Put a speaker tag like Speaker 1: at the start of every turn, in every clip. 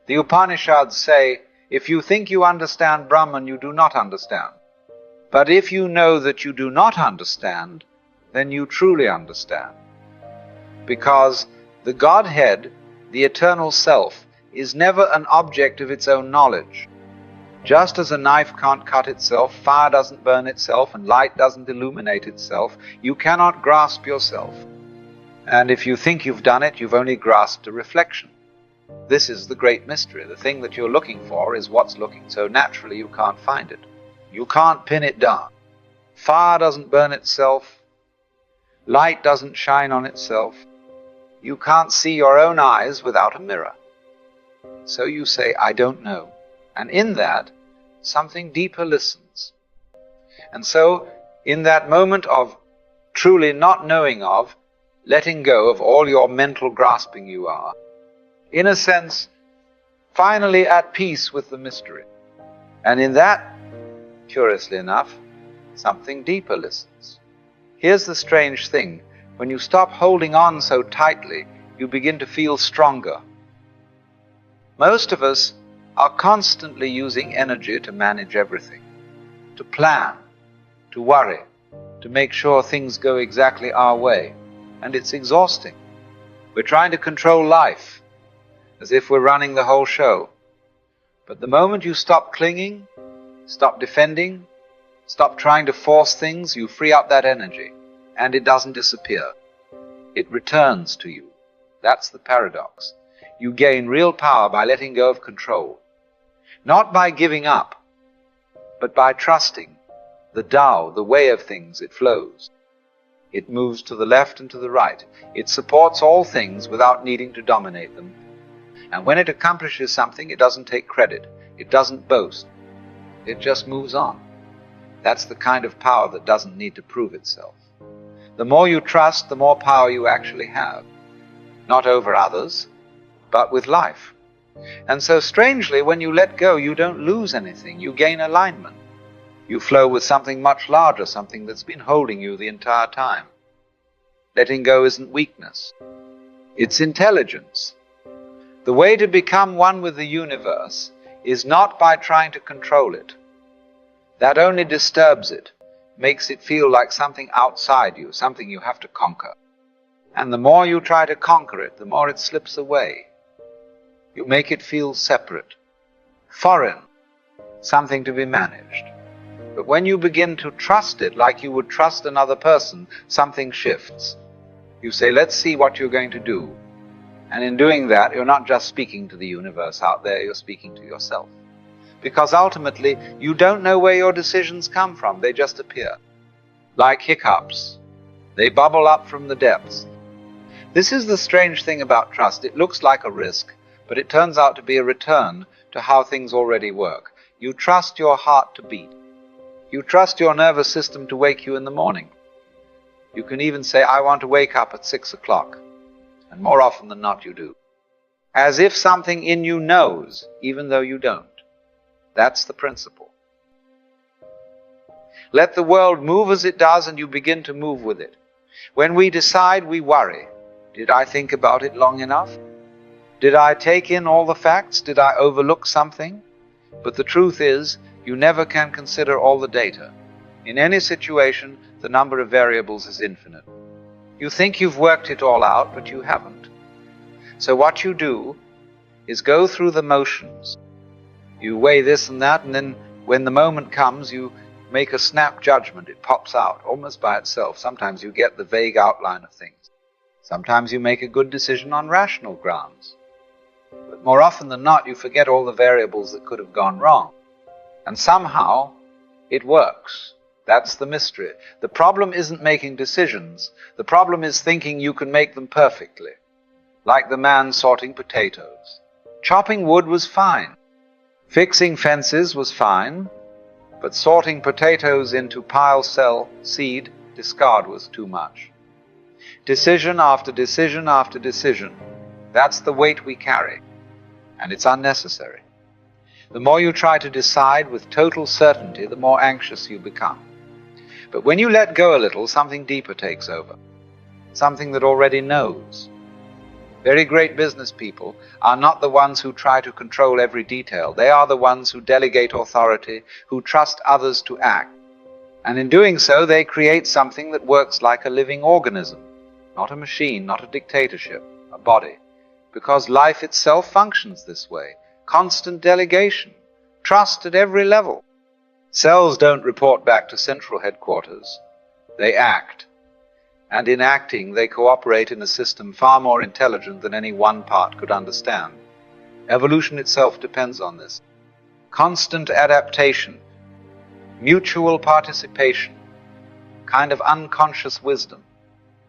Speaker 1: The Upanishads say, if you think you understand Brahman, you do not understand. But if you know that you do not understand, then you truly understand. Because the Godhead, the eternal self, is never an object of its own knowledge. Just as a knife can't cut itself, fire doesn't burn itself, and light doesn't illuminate itself, you cannot grasp yourself. And if you think you've done it, you've only grasped a reflection. This is the great mystery. The thing that you're looking for is what's looking, so naturally you can't find it. You can't pin it down. Fire doesn't burn itself. Light doesn't shine on itself. You can't see your own eyes without a mirror. So you say, I don't know. And in that, something deeper listens. And so, in that moment of truly not knowing of, letting go of all your mental grasping you are, in a sense, finally at peace with the mystery. And in that, curiously enough, something deeper listens. Here's the strange thing. When you stop holding on so tightly, you begin to feel stronger. Most of us are constantly using energy to manage everything, to plan, to worry, to make sure things go exactly our way. And it's exhausting. We're trying to control life, as if we're running the whole show. But the moment you stop clinging, stop defending, stop trying to force things, you free up that energy, and it doesn't disappear. It returns to you. That's the paradox. You gain real power by letting go of control. Not by giving up, but by trusting the Tao, the way of things. It flows. It moves to the left and to the right. It supports all things without needing to dominate them. And when it accomplishes something, it doesn't take credit. It doesn't boast. It just moves on. That's the kind of power that doesn't need to prove itself. The more you trust, the more power you actually have. Not over others, but with life. And so strangely, when you let go, you don't lose anything. You gain alignment. You flow with something much larger, something that's been holding you the entire time. Letting go isn't weakness. It's intelligence. The way to become one with the universe is not by trying to control it. That only disturbs it, makes it feel like something outside you, something you have to conquer. And the more you try to conquer it, the more it slips away. You make it feel separate, foreign, something to be managed. But when you begin to trust it like you would trust another person, something shifts. You say, let's see what you're going to do. And in doing that, you're not just speaking to the universe out there, you're speaking to yourself. Because ultimately, you don't know where your decisions come from, they just appear. Like hiccups. They bubble up from the depths. This is the strange thing about trust. It looks like a risk, but it turns out to be a return to how things already work. You trust your heart to beat. You trust your nervous system to wake you in the morning. You can even say, I want to wake up at 6 o'clock. And more often than not, you do. As if something in you knows, even though you don't. That's the principle. Let the world move as it does, and you begin to move with it. When we decide, we worry. Did I think about it long enough? Did I take in all the facts? Did I overlook something? But the truth is, you never can consider all the data. In any situation, the number of variables is infinite. You think you've worked it all out, but you haven't. So what you do is go through the motions. You weigh this and that, and then when the moment comes, you make a snap judgment. It pops out, almost by itself. Sometimes you get the vague outline of things. Sometimes you make a good decision on rational grounds. But more often than not, you forget all the variables that could have gone wrong. And somehow, it works. That's the mystery. The problem isn't making decisions. The problem is thinking you can make them perfectly. Like the man sorting potatoes. Chopping wood was fine. Fixing fences was fine. But sorting potatoes into pile, sell, seed, discard was too much. Decision after decision after decision. That's the weight we carry. And it's unnecessary. The more you try to decide with total certainty, the more anxious you become. But when you let go a little, something deeper takes over. Something that already knows. Very great business people are not the ones who try to control every detail. They are the ones who delegate authority, who trust others to act. And in doing so, they create something that works like a living organism, not a machine, not a dictatorship, a body. Because life itself functions this way. Constant delegation, trust at every level. Cells don't report back to central headquarters. They act. And in acting, they cooperate in a system far more intelligent than any one part could understand. Evolution itself depends on this. Constant adaptation, mutual participation, kind of unconscious wisdom.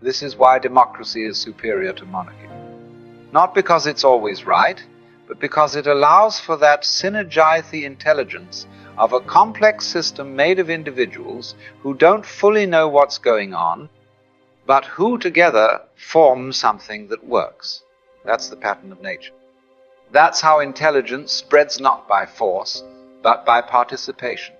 Speaker 1: This is why democracy is superior to monarchy. Not because it's always right, but because it allows for that synergize intelligence of a complex system made of individuals who don't fully know what's going on, but who together form something that works. That's the pattern of nature. That's how intelligence spreads not by force, but by participation.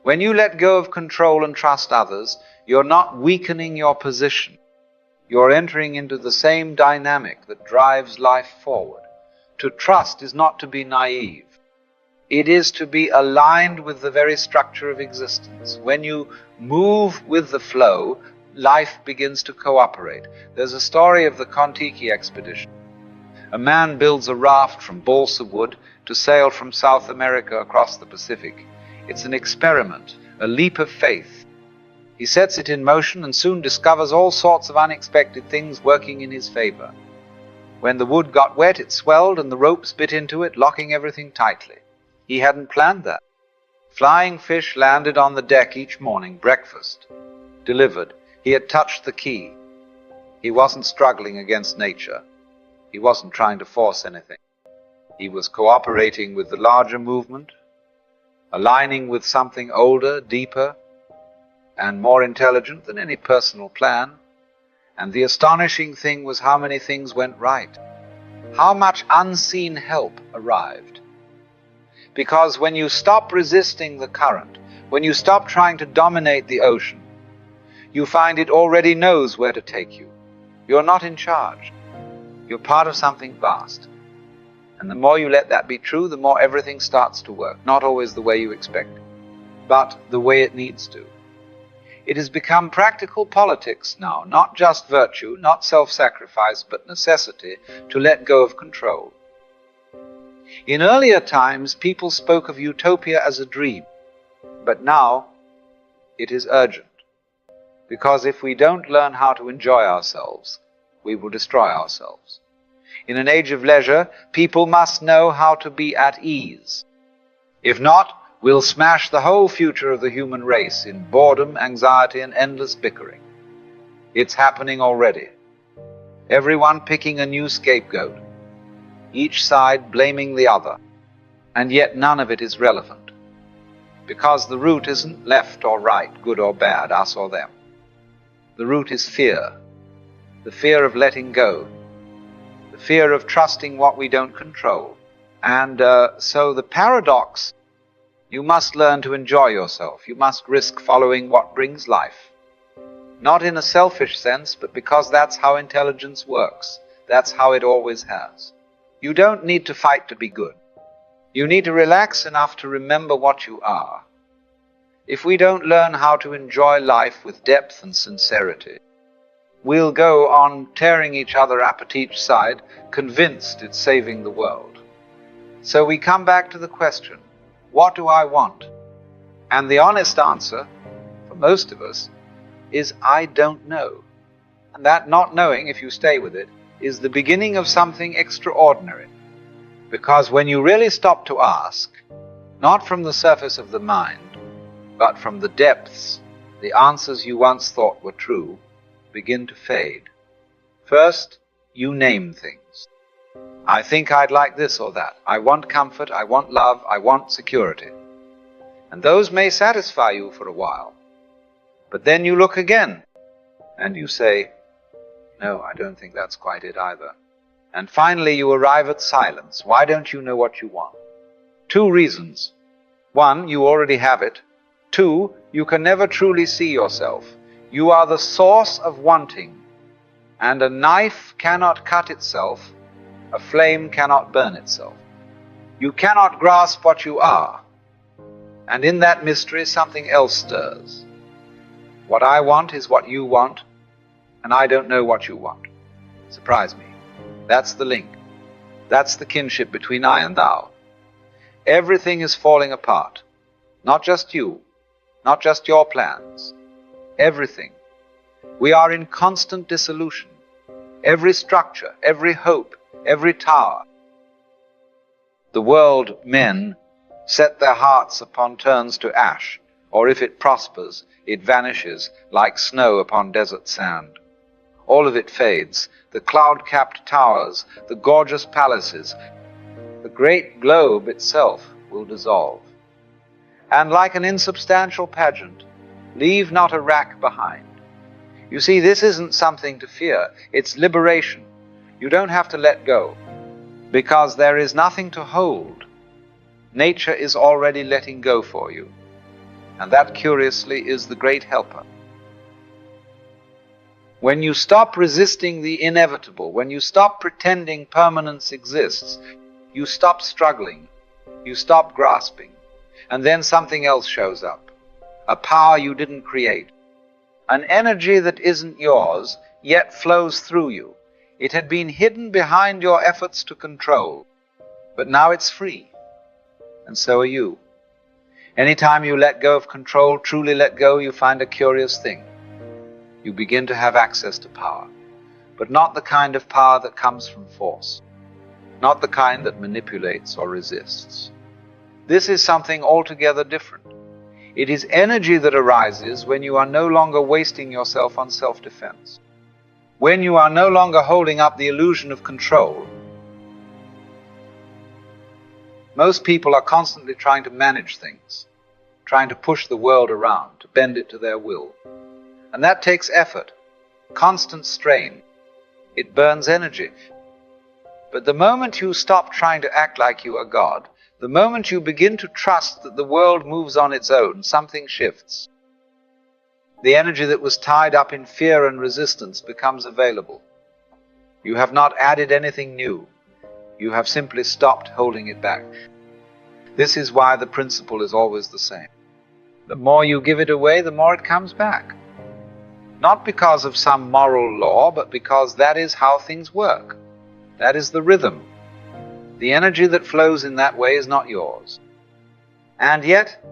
Speaker 1: When you let go of control and trust others, you're not weakening your position. You're entering into the same dynamic that drives life forward. To trust is not to be naive. It is to be aligned with the very structure of existence. When you move with the flow, life begins to cooperate. There's a story of the Kon-Tiki expedition. A man builds a raft from balsa wood to sail from South America across the Pacific. It's an experiment, a leap of faith. He sets it in motion and soon discovers all sorts of unexpected things working in his favor. When the wood got wet, it swelled and the ropes bit into it, locking everything tightly. He hadn't planned that. Flying fish landed on the deck each morning, breakfast delivered. He had touched the key. He wasn't struggling against nature. He wasn't trying to force anything. He was cooperating with the larger movement, aligning with something older, deeper, and more intelligent than any personal plan. And the astonishing thing was how many things went right. How much unseen help arrived. Because when you stop resisting the current, when you stop trying to dominate the ocean, you find it already knows where to take you. You're not in charge. You're part of something vast. And the more you let that be true, the more everything starts to work. Not always the way you expect, but the way it needs to. It has become practical politics now, not just virtue, not self-sacrifice, but necessity to let go of control. In earlier times, people spoke of utopia as a dream, but now it is urgent. Because if we don't learn how to enjoy ourselves, we will destroy ourselves. In an age of leisure, people must know how to be at ease. If not, we'll smash the whole future of the human race in boredom, anxiety, and endless bickering. It's happening already. Everyone picking a new scapegoat, each side blaming the other, and yet none of it is relevant. Because the root isn't left or right, good or bad, us or them. The root is fear. The fear of letting go. The fear of trusting what we don't control. And so the paradox, you must learn to enjoy yourself. You must risk following what brings life. Not in a selfish sense, but because that's how intelligence works. That's how it always has. You don't need to fight to be good. You need to relax enough to remember what you are. If we don't learn how to enjoy life with depth and sincerity, we'll go on tearing each other up at each side, convinced it's saving the world. So we come back to the question, what do I want? And the honest answer, for most of us, is I don't know. And that not knowing, if you stay with it, is the beginning of something extraordinary. Because when you really stop to ask, not from the surface of the mind, but from the depths, the answers you once thought were true begin to fade. First, you name things. I think I'd like this or that. I want comfort, I want love, I want security. And those may satisfy you for a while. But then you look again, and you say, no, I don't think that's quite it either. And finally you arrive at silence. Why don't you know what you want? 2 reasons. 1, you already have it. 2, you can never truly see yourself. You are the source of wanting. And a knife cannot cut itself, a flame cannot burn itself. You cannot grasp what you are, and in that mystery something else stirs. What I want is what you want, and I don't know what you want. Surprise me. That's the link. That's the kinship between I and thou. Everything is falling apart. Not just you, not just your plans. Everything. We are in constant dissolution. Every structure, every hope, every tower. The world men set their hearts upon turns to ash, or if it prospers, it vanishes like snow upon desert sand. All of it fades, the cloud-capped towers, the gorgeous palaces, the great globe itself will dissolve. And like an insubstantial pageant, leave not a rack behind. You see, this isn't something to fear, it's liberation. You don't have to let go, because there is nothing to hold. Nature is already letting go for you, and that, curiously, is the great helper. When you stop resisting the inevitable, when you stop pretending permanence exists, you stop struggling, you stop grasping, and then something else shows up, a power you didn't create, an energy that isn't yours, yet flows through you. It had been hidden behind your efforts to control, but now it's free, and so are you. Anytime you let go of control, truly let go, you find a curious thing. You begin to have access to power, but not the kind of power that comes from force, not the kind that manipulates or resists. This is something altogether different. It is energy that arises when you are no longer wasting yourself on self-defense, when you are no longer holding up the illusion of control. Most people are constantly trying to manage things, trying to push the world around, to bend it to their will. And that takes effort, constant strain. It burns energy. But the moment you stop trying to act like you are God, the moment you begin to trust that the world moves on its own, something shifts. The energy that was tied up in fear and resistance becomes available. You have not added anything new. You have simply stopped holding it back. This is why the principle is always the same. The more you give it away, the more it comes back. Not because of some moral law, but because that is how things work. That is the rhythm. The energy that flows in that way is not yours. And yet,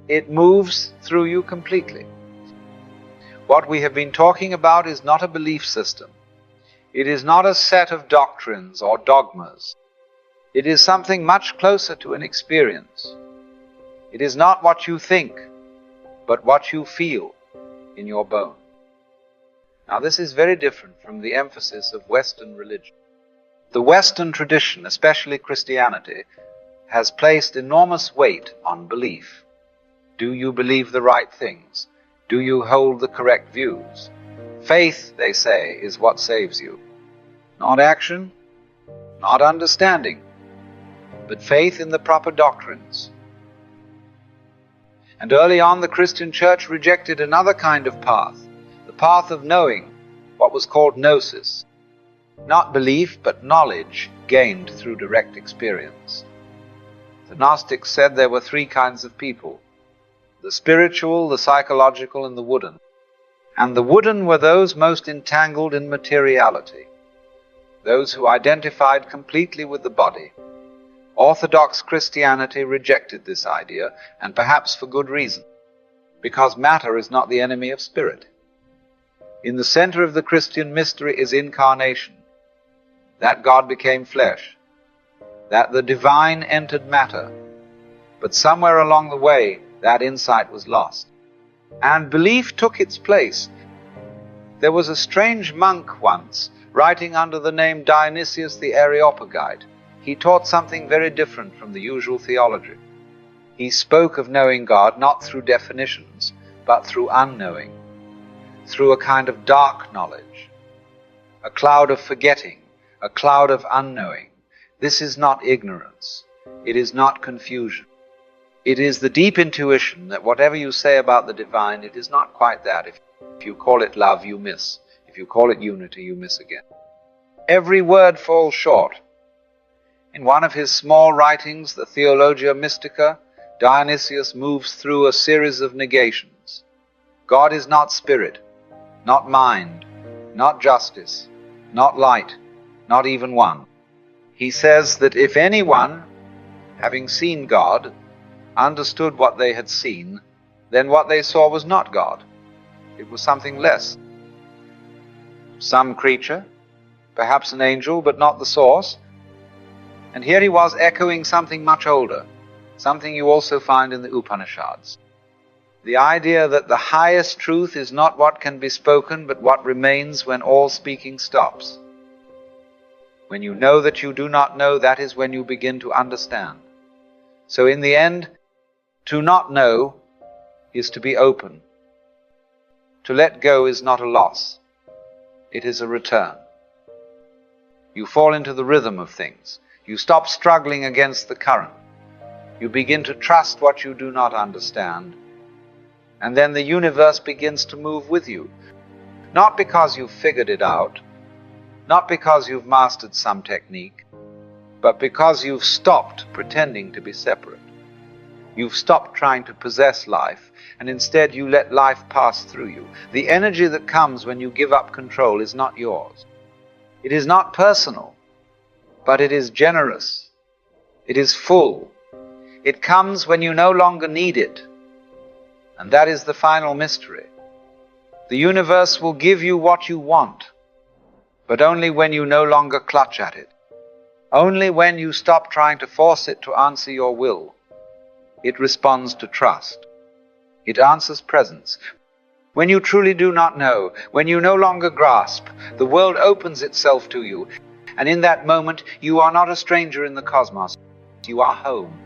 Speaker 1: it moves through you completely. What we have been talking about is not a belief system. It is not a set of doctrines or dogmas. It is something much closer to an experience. It is not what you think, but what you feel in your bones. Now, this is very different from the emphasis of Western religion. The Western tradition, especially Christianity, has placed enormous weight on belief. Do you believe the right things? Do you hold the correct views? Faith, they say, is what saves you. Not action, not understanding, but faith in the proper doctrines. And early on, the Christian church rejected another kind of path, the path of knowing, what was called gnosis. Not belief, but knowledge gained through direct experience. The Gnostics said there were three kinds of people: the spiritual, the psychological, and the wooden. And the wooden were those most entangled in materiality, those who identified completely with the body. Orthodox Christianity rejected this idea, and perhaps for good reason, because matter is not the enemy of spirit. In the center of the Christian mystery is incarnation, that God became flesh, that the divine entered matter. But somewhere along the way, that insight was lost, and belief took its place. There was a strange monk once, writing under the name Dionysius the Areopagite. He taught something very different from the usual theology. He spoke of knowing God not through definitions, but through unknowing, through a kind of dark knowledge, a cloud of forgetting, a cloud of unknowing. This is not ignorance. It is not confusion. It is the deep intuition that whatever you say about the divine, it is not quite that. If you call it love, you miss. If If you call it unity, you miss again. Every word falls short. In one of his small writings, the Theologia Mystica, Dionysius moves through a series of negations. God is not spirit, not mind, not justice, not light, not even one. He says that if anyone, having seen God, understood what they had seen, then what they saw was not God. It was something less. Some creature, perhaps an angel, but not the source. And here he was echoing something much older, something you also find in the Upanishads. The idea that the highest truth is not what can be spoken, but what remains when all speaking stops. When you know that you do not know, that is when you begin to understand. So in the end, to not know is to be open. To let go is not a loss. It is a return. You fall into the rhythm of things. You stop struggling against the current. You begin to trust what you do not understand. And then the universe begins to move with you. Not because you've figured it out, not because you've mastered some technique, but because you've stopped pretending to be separate. You've stopped trying to possess life, and instead you let life pass through you. The energy that comes when you give up control is not yours. It is not personal, but it is generous. It is full. It comes when you no longer need it. And that is the final mystery. The universe will give you what you want, but only when you no longer clutch at it. Only when you stop trying to force it to answer your will. It responds to trust. It answers presence. When you truly do not know, when you no longer grasp, the world opens itself to you, and in that moment you are not a stranger in the cosmos. You are home.